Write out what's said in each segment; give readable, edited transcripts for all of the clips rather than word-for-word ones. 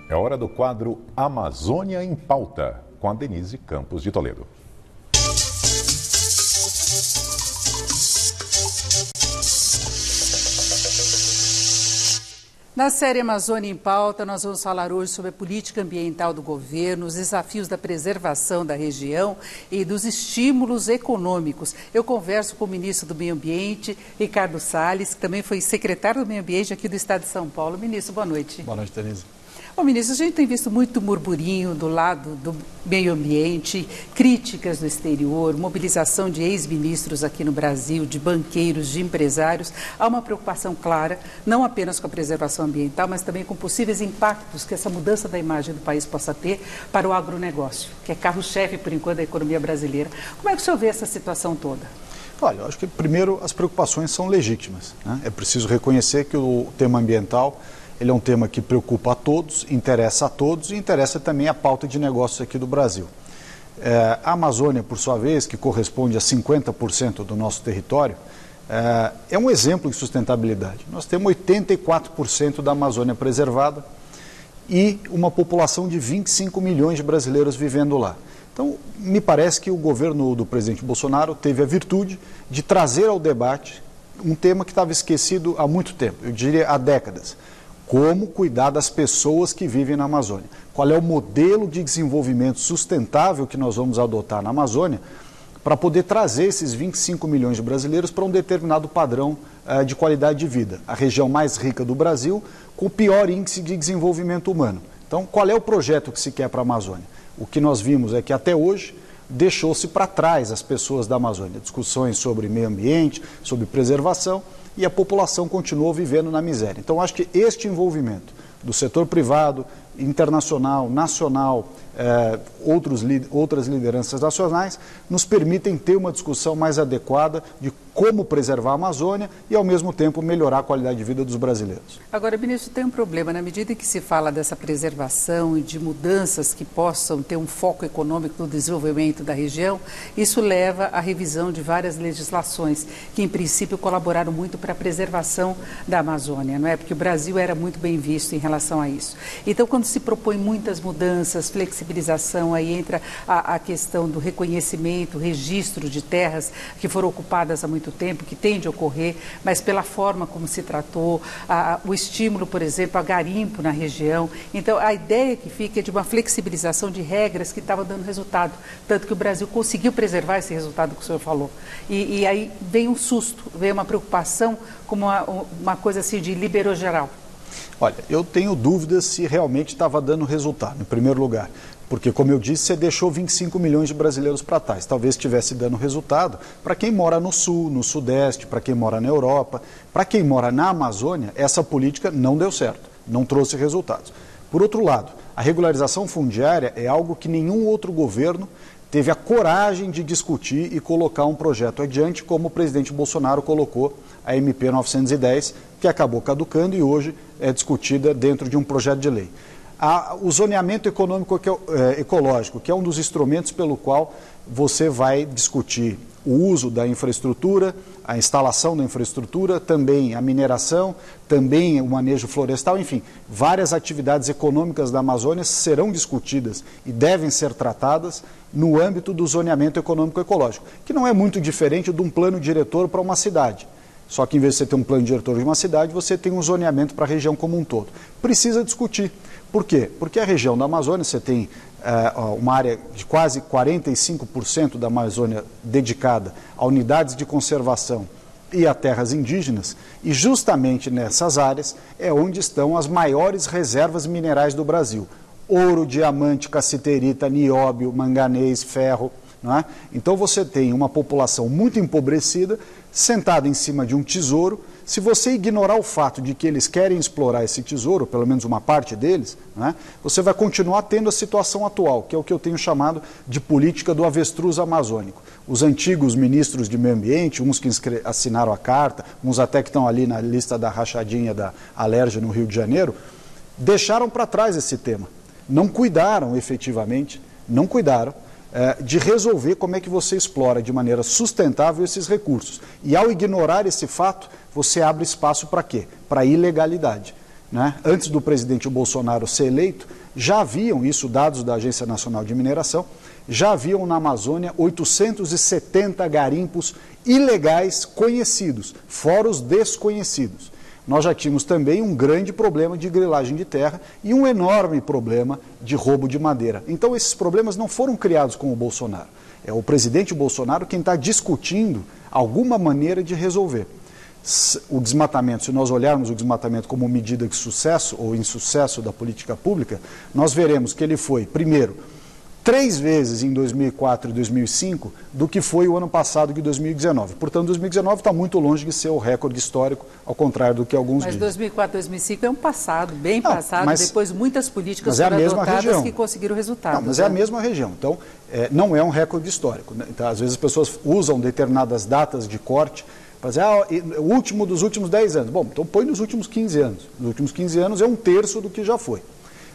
É hora do quadro Amazônia em Pauta, com a Denise Campos de Toledo. Na série Amazônia em Pauta, nós vamos falar hoje sobre a política ambiental do governo, os desafios da preservação da região e dos estímulos econômicos. Eu converso com o ministro do Meio Ambiente, Ricardo Salles, que também foi secretário do Meio Ambiente aqui do Estado de São Paulo. Ministro, boa noite. Boa noite, Denise. Bom, ministro, a gente tem visto muito murmurinho do lado do meio ambiente, críticas no exterior, mobilização de ex-ministros aqui no Brasil, de banqueiros, de empresários. Há uma preocupação clara, não apenas com a preservação ambiental, mas também com possíveis impactos que essa mudança da imagem do país possa ter para o agronegócio, que é carro-chefe, por enquanto, da economia brasileira. Como é que o senhor vê essa situação toda? Olha, eu acho que, primeiro, as preocupações são legítimas, né? É preciso reconhecer que o tema ambiental ele é um tema que preocupa a todos, interessa a todos e interessa também a pauta de negócios aqui do Brasil. A Amazônia, por sua vez, que corresponde a 50% do nosso território, é um exemplo de sustentabilidade. Nós temos 84% da Amazônia preservada e uma população de 25 milhões de brasileiros vivendo lá. Então, me parece que o governo do presidente Bolsonaro teve a virtude de trazer ao debate um tema que estava esquecido há muito tempo, eu diria há décadas. Como cuidar das pessoas que vivem na Amazônia? Qual é o modelo de desenvolvimento sustentável que nós vamos adotar na Amazônia para poder trazer esses 25 milhões de brasileiros para um determinado padrão de qualidade de vida? A região mais rica do Brasil, com o pior índice de desenvolvimento humano. Então, qual é o projeto que se quer para a Amazônia? O que nós vimos é que até hoje deixou-se para trás as pessoas da Amazônia. Discussões sobre meio ambiente, sobre preservação, e a população continuou vivendo na miséria. Então, acho que este envolvimento do setor privado, internacional, nacional, outras lideranças nacionais, nos permitem ter uma discussão mais adequada de como preservar a Amazônia e, ao mesmo tempo, melhorar a qualidade de vida dos brasileiros. Agora, ministro, tem um problema. Na medida que se fala dessa preservação e de mudanças que possam ter um foco econômico no desenvolvimento da região, isso leva à revisão de várias legislações que, em princípio, colaboraram muito para a preservação da Amazônia, não é? Porque o Brasil era muito bem visto em relação a isso. Então, quando se propõe muitas mudanças, flexibilização, aí entra a questão do reconhecimento, registro de terras que foram ocupadas há muito tempo, que tende a ocorrer, mas pela forma como se tratou, o estímulo, por exemplo, a garimpo na região. Então, a ideia que fica é de uma flexibilização de regras que estava dando resultado, tanto que o Brasil conseguiu preservar esse resultado que o senhor falou. E aí vem um susto, vem uma preocupação como uma coisa assim de liberou geral. Olha, eu tenho dúvidas se realmente estava dando resultado, em primeiro lugar. Porque, como eu disse, você deixou 25 milhões de brasileiros para trás. Talvez estivesse dando resultado para quem mora no Sul, no Sudeste, para quem mora na Europa. Para quem mora na Amazônia, essa política não deu certo, não trouxe resultados. Por outro lado, a regularização fundiária é algo que nenhum outro governo teve a coragem de discutir e colocar um projeto adiante, como o presidente Bolsonaro colocou a MP 910, que acabou caducando e hoje é discutida dentro de um projeto de lei. O zoneamento econômico ecológico, que é um dos instrumentos pelo qual você vai discutir o uso da infraestrutura, a instalação da infraestrutura, também a mineração, também o manejo florestal, enfim, várias atividades econômicas da Amazônia serão discutidas e devem ser tratadas no âmbito do zoneamento econômico ecológico, que não é muito diferente de um plano diretor para uma cidade. Só que em vez de você ter um plano diretor de uma cidade, você tem um zoneamento para a região como um todo. Precisa discutir. Por quê? Porque a região da Amazônia, você tem uma área de quase 45% da Amazônia dedicada a unidades de conservação e a terras indígenas, e justamente nessas áreas é onde estão as maiores reservas minerais do Brasil. Ouro, diamante, cassiterita, nióbio, manganês, ferro. Não é? Então você tem uma população muito empobrecida, sentada em cima de um tesouro. Se você ignorar o fato de que eles querem explorar esse tesouro, pelo menos uma parte deles, né, você vai continuar tendo a situação atual, que é o que eu tenho chamado de política do avestruz amazônico. Os antigos ministros de meio ambiente, uns que assinaram a carta, uns até que estão ali na lista da rachadinha da Alerj no Rio de Janeiro, deixaram para trás esse tema. Não cuidaram efetivamente, de resolver como é que você explora de maneira sustentável esses recursos. E ao ignorar esse fato, você abre espaço para quê? Para ilegalidade. né, antes do presidente Bolsonaro ser eleito, já haviam, isso dados da Agência Nacional de Mineração, já haviam na Amazônia 870 garimpos ilegais conhecidos, fora os desconhecidos. Nós já tínhamos também um grande problema de grilagem de terra e um enorme problema de roubo de madeira. Então esses problemas não foram criados com o Bolsonaro. É o presidente Bolsonaro quem está discutindo alguma maneira de resolver. O desmatamento, se nós olharmos o desmatamento como medida de sucesso ou insucesso da política pública, nós veremos que ele foi, primeiro, 3 vezes em 2004 e 2005 do que foi o ano passado de 2019. Portanto, 2019 está muito longe de ser o recorde histórico, ao contrário do que alguns dizem. Mas 2004 e 2005 é um passado, bem passado, depois muitas políticas foram adotadas que conseguiram resultados. Não, mas é a mesma região, então não é um recorde histórico, né? Então, às vezes as pessoas usam determinadas datas de corte para dizer, o último dos últimos 10 anos. Bom, então põe nos últimos 15 anos. Nos últimos 15 anos é 1/3 do que já foi.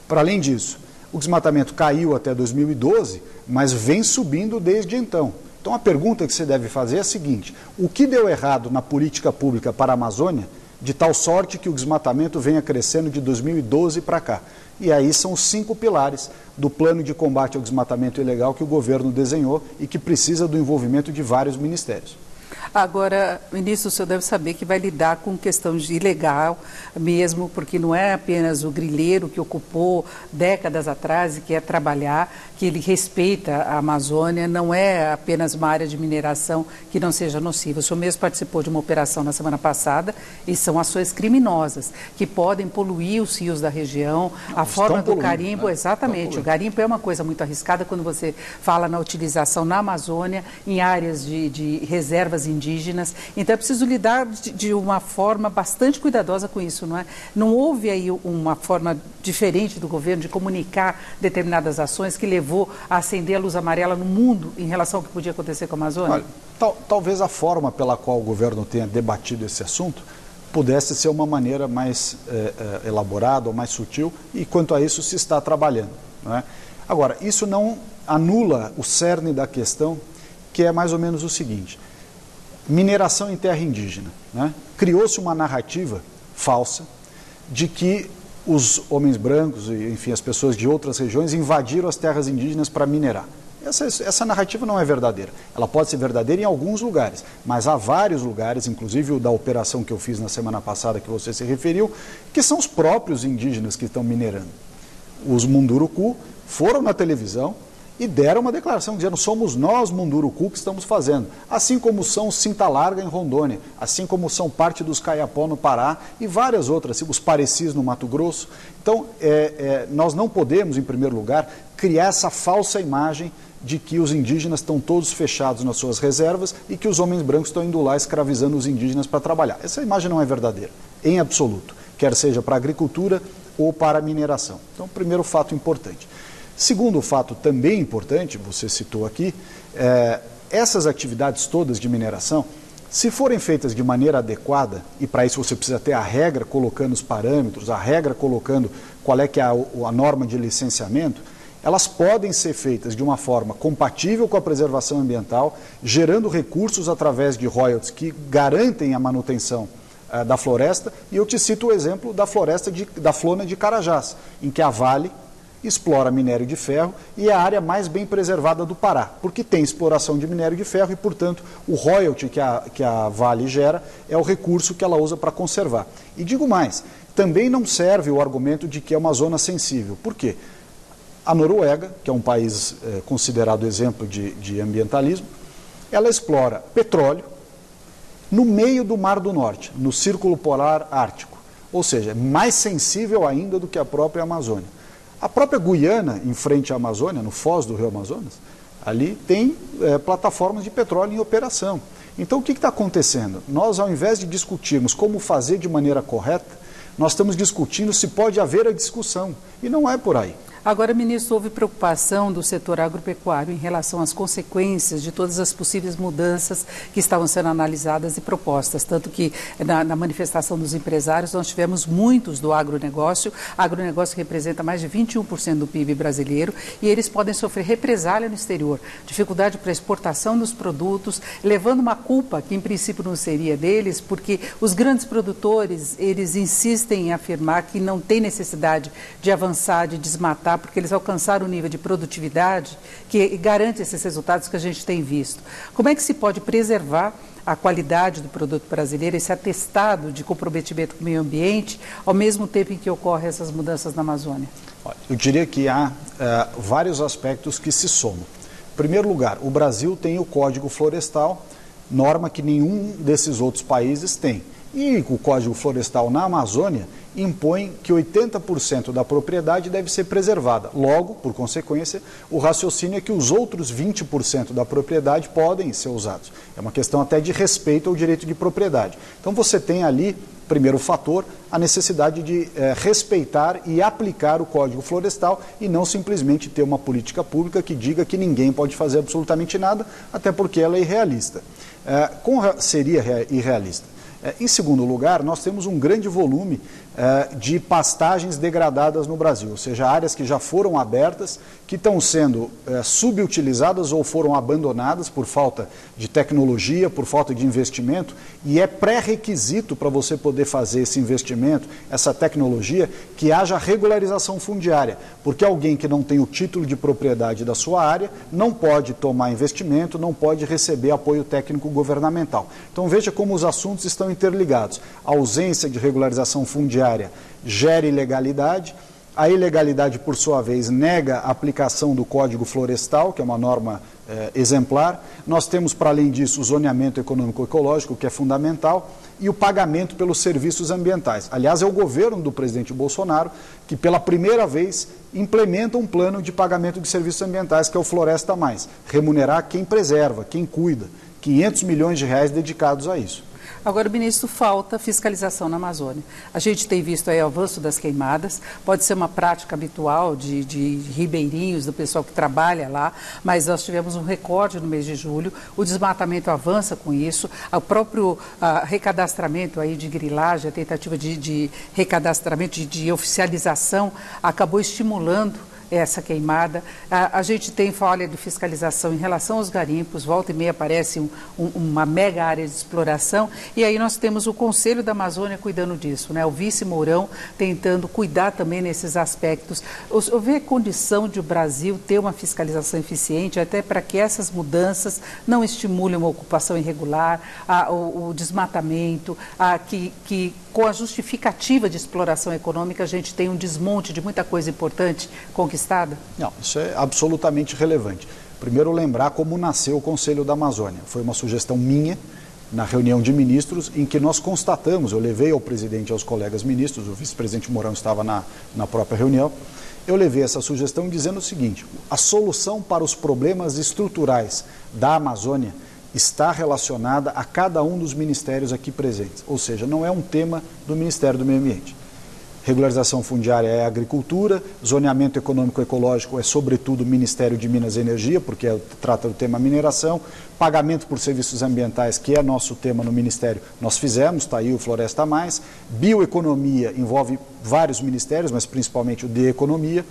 Para além disso, o desmatamento caiu até 2012, mas vem subindo desde então. Então a pergunta que você deve fazer é a seguinte: o que deu errado na política pública para a Amazônia, de tal sorte que o desmatamento venha crescendo de 2012 para cá? E aí são os 5 pilares do plano de combate ao desmatamento ilegal que o governo desenhou e que precisa do envolvimento de vários ministérios. Agora, ministro, o senhor deve saber que vai lidar com questão de ilegal mesmo, porque não é apenas o grileiro que ocupou décadas atrás e quer trabalhar, que ele respeita a Amazônia, não é apenas uma área de mineração que não seja nociva. O senhor mesmo participou de uma operação na semana passada e são ações criminosas que podem poluir os rios da região, a forma do garimpo, né? Exatamente. O garimpo é uma coisa muito arriscada quando você fala na utilização na Amazônia, em áreas de reservas indígenas. Então é preciso lidar de uma forma bastante cuidadosa com isso, não é? Não houve aí uma forma diferente do governo de comunicar determinadas ações que levou a acender a luz amarela no mundo em relação ao que podia acontecer com a Amazônia? Olha, talvez a forma pela qual o governo tenha debatido esse assunto pudesse ser uma maneira mais elaborada ou mais sutil, e quanto a isso se está trabalhando, não é? Agora, isso não anula o cerne da questão, que é mais ou menos o seguinte: mineração em terra indígena, né? Criou-se uma narrativa falsa de que os homens brancos e, enfim, as pessoas de outras regiões invadiram as terras indígenas para minerar. Essa narrativa não é verdadeira. Ela pode ser verdadeira em alguns lugares, mas há vários lugares, inclusive o da operação que eu fiz na semana passada, que você se referiu, que são os próprios indígenas que estão minerando. Os Munduruku foram na televisão e deram uma declaração dizendo: somos nós, Munduruku, que estamos fazendo. Assim como são os Cinta Larga em Rondônia, assim como são parte dos Caiapó no Pará e várias outras, os Parecis no Mato Grosso. Então, nós não podemos, em primeiro lugar, criar essa falsa imagem de que os indígenas estão todos fechados nas suas reservas e que os homens brancos estão indo lá escravizando os indígenas para trabalhar. Essa imagem não é verdadeira, em absoluto, quer seja para a agricultura ou para a mineração. Então, primeiro fato importante. Segundo fato também importante, você citou aqui, essas atividades todas de mineração, se forem feitas de maneira adequada, e para isso você precisa ter a regra colocando os parâmetros, a regra colocando qual é que é a norma de licenciamento, elas podem ser feitas de uma forma compatível com a preservação ambiental, gerando recursos através de royalties que garantem a manutenção da floresta. E eu te cito o exemplo da floresta da Flona de Carajás, em que a Vale explora minério de ferro e é a área mais bem preservada do Pará, porque tem exploração de minério de ferro e, portanto, o royalty que a Vale gera é o recurso que ela usa para conservar. E digo mais, também não serve o argumento de que é uma zona sensível. Por quê? A Noruega, que é um país considerado exemplo de ambientalismo, ela explora petróleo no meio do Mar do Norte, no Círculo Polar Ártico, ou seja, mais sensível ainda do que a própria Amazônia. A própria Guiana, em frente à Amazônia, no foz do Rio Amazonas, ali tem plataformas de petróleo em operação. Então, o que está acontecendo? Nós, ao invés de discutirmos como fazer de maneira correta, nós estamos discutindo se pode haver a discussão, e não é por aí. Agora, ministro, houve preocupação do setor agropecuário em relação às consequências de todas as possíveis mudanças que estavam sendo analisadas e propostas, tanto que na manifestação dos empresários nós tivemos muitos do agronegócio que representa mais de 21% do PIB brasileiro, e eles podem sofrer represália no exterior, dificuldade para a exportação dos produtos, levando uma culpa que em princípio não seria deles, porque os grandes produtores, eles insistem em afirmar que não tem necessidade de avançar, de desmatar, porque eles alcançaram um nível de produtividade que garante esses resultados que a gente tem visto. Como é que se pode preservar a qualidade do produto brasileiro, esse atestado de comprometimento com o meio ambiente, ao mesmo tempo em que ocorrem essas mudanças na Amazônia? Eu diria que há vários aspectos que se somam. Em primeiro lugar, o Brasil tem o Código Florestal, norma que nenhum desses outros países tem. E o Código Florestal na Amazônia impõe que 80% da propriedade deve ser preservada. Logo, por consequência, o raciocínio é que os outros 20% da propriedade podem ser usados. É uma questão até de respeito ao direito de propriedade. Então você tem ali, primeiro fator, a necessidade de respeitar e aplicar o Código Florestal e não simplesmente ter uma política pública que diga que ninguém pode fazer absolutamente nada, até porque ela é irrealista. Seria irrealista. Em segundo lugar, nós temos um grande volume de pastagens degradadas no Brasil, ou seja, áreas que já foram abertas, que estão sendo subutilizadas ou foram abandonadas por falta de tecnologia, por falta de investimento, e é pré-requisito para você poder fazer esse investimento, essa tecnologia, que haja regularização fundiária, porque alguém que não tem o título de propriedade da sua área não pode tomar investimento, não pode receber apoio técnico governamental. Então veja como os assuntos estão interligados. A ausência de regularização fundiária gera ilegalidade, a ilegalidade, por sua vez, nega a aplicação do Código Florestal, que é uma norma exemplar. Nós temos, para além disso, o zoneamento econômico-ecológico, que é fundamental, e o pagamento pelos serviços ambientais. Aliás, é o governo do presidente Bolsonaro que, pela primeira vez, implementa um plano de pagamento de serviços ambientais, que é o Floresta Mais. Remunerar quem preserva, quem cuida. 500 milhões de reais dedicados a isso. Agora, ministro, falta fiscalização na Amazônia. A gente tem visto aí o avanço das queimadas, pode ser uma prática habitual de ribeirinhos, do pessoal que trabalha lá, mas nós tivemos um recorde no mês de julho, o desmatamento avança com isso, o próprio recadastramento aí de grilagem, a tentativa de recadastramento, de oficialização, acabou estimulando essa queimada. A gente tem falha de fiscalização em relação aos garimpos, volta e meia aparece uma mega área de exploração, e aí nós temos o Conselho da Amazônia cuidando disso, né? O vice Mourão tentando cuidar também nesses aspectos. Houve condição de o Brasil ter uma fiscalização eficiente, até para que essas mudanças não estimulem uma ocupação irregular, o desmatamento, que com a justificativa de exploração econômica a gente tem um desmonte de muita coisa importante conquistada? Não, isso é absolutamente relevante. Primeiro, lembrar como nasceu o Conselho da Amazônia. Foi uma sugestão minha, na reunião de ministros, em que nós constatamos, eu levei ao presidente e aos colegas ministros, o vice-presidente Mourão estava na própria reunião, eu levei essa sugestão dizendo o seguinte: a solução para os problemas estruturais da Amazônia está relacionada a cada um dos ministérios aqui presentes, ou seja, não é um tema do Ministério do Meio Ambiente. Regularização fundiária é agricultura, zoneamento econômico-ecológico é sobretudo o Ministério de Minas e Energia, porque trata do tema mineração, pagamento por serviços ambientais, que é nosso tema no Ministério, nós fizemos, está aí o Floresta Mais, bioeconomia envolve vários ministérios, mas principalmente o de economia,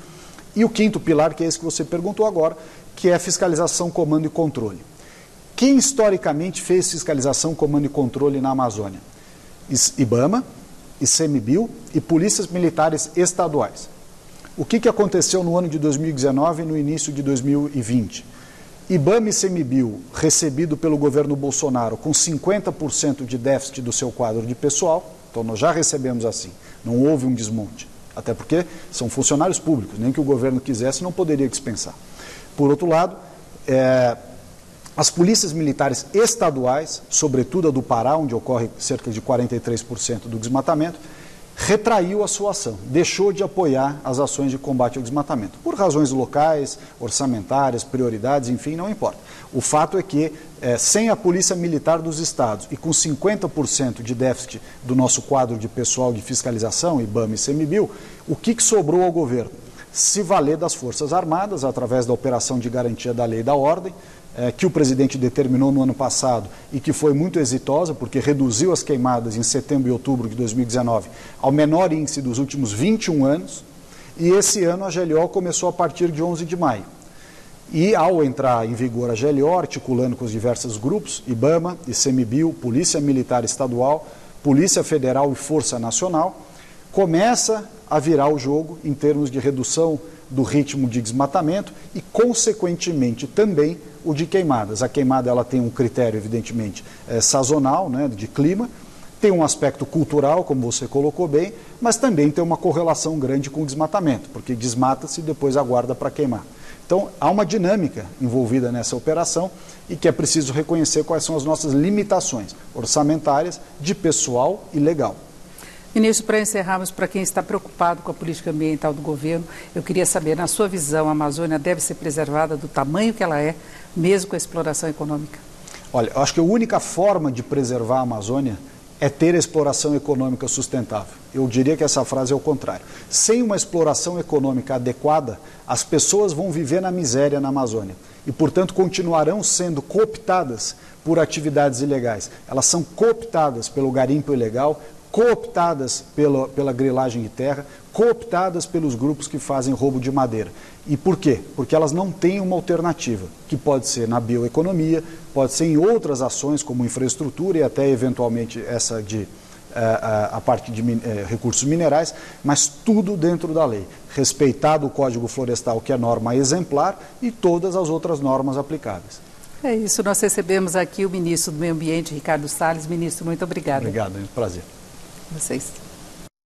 e o quinto pilar, que é esse que você perguntou agora, que é fiscalização, comando e controle. Quem historicamente fez fiscalização, comando e controle na Amazônia? IBAMA, ICMBio e polícias militares estaduais. O que aconteceu no ano de 2019 e no início de 2020? IBAMA e ICMBio, recebido pelo governo Bolsonaro com 50% de déficit do seu quadro de pessoal, então nós já recebemos assim, não houve um desmonte, até porque são funcionários públicos, nem que o governo quisesse não poderia dispensar. Por outro lado, as polícias militares estaduais, sobretudo a do Pará, onde ocorre cerca de 43% do desmatamento, retraiu a sua ação, deixou de apoiar as ações de combate ao desmatamento. Por razões locais, orçamentárias, prioridades, enfim, não importa. O fato é que, sem a Polícia Militar dos Estados e com 50% de déficit do nosso quadro de pessoal de fiscalização, IBAMA e ICMBio, o que sobrou ao governo? se valer das Forças Armadas, através da operação de garantia da lei e da ordem, que o presidente determinou no ano passado e que foi muito exitosa, porque reduziu as queimadas em setembro e outubro de 2019 ao menor índice dos últimos 21 anos, e esse ano a GLO começou a partir de 11 de maio. E ao entrar em vigor a GLO, articulando com os diversos grupos, IBAMA, ICMBio, Polícia Militar Estadual, Polícia Federal e Força Nacional, começa a virar o jogo em termos de redução do ritmo de desmatamento e, consequentemente, também o de queimadas. A queimada ela tem um critério, evidentemente, sazonal, né, de clima, tem um aspecto cultural, como você colocou bem, mas também tem uma correlação grande com o desmatamento, porque desmata-se e depois aguarda para queimar. Então, há uma dinâmica envolvida nessa operação e que é preciso reconhecer quais são as nossas limitações orçamentárias, de pessoal e legal. Ministro, para encerrarmos, para quem está preocupado com a política ambiental do governo, eu queria saber, na sua visão, a Amazônia deve ser preservada do tamanho que ela é, mesmo com a exploração econômica? Olha, eu acho que a única forma de preservar a Amazônia é ter exploração econômica sustentável. Eu diria que essa frase é o contrário. Sem uma exploração econômica adequada, as pessoas vão viver na miséria na Amazônia e, portanto, continuarão sendo cooptadas por atividades ilegais. Elas são cooptadas pelo garimpo ilegal, cooptadas pela grilagem de terra, cooptadas pelos grupos que fazem roubo de madeira. E por quê? Porque elas não têm uma alternativa, que pode ser na bioeconomia, pode ser em outras ações como infraestrutura e até eventualmente essa de a parte de recursos minerais, mas tudo dentro da lei, respeitado o Código Florestal, que é norma exemplar, e todas as outras normas aplicáveis. É isso, nós recebemos aqui o ministro do Meio Ambiente, Ricardo Salles. Ministro, muito obrigada. Obrigado, é um prazer. Vocês.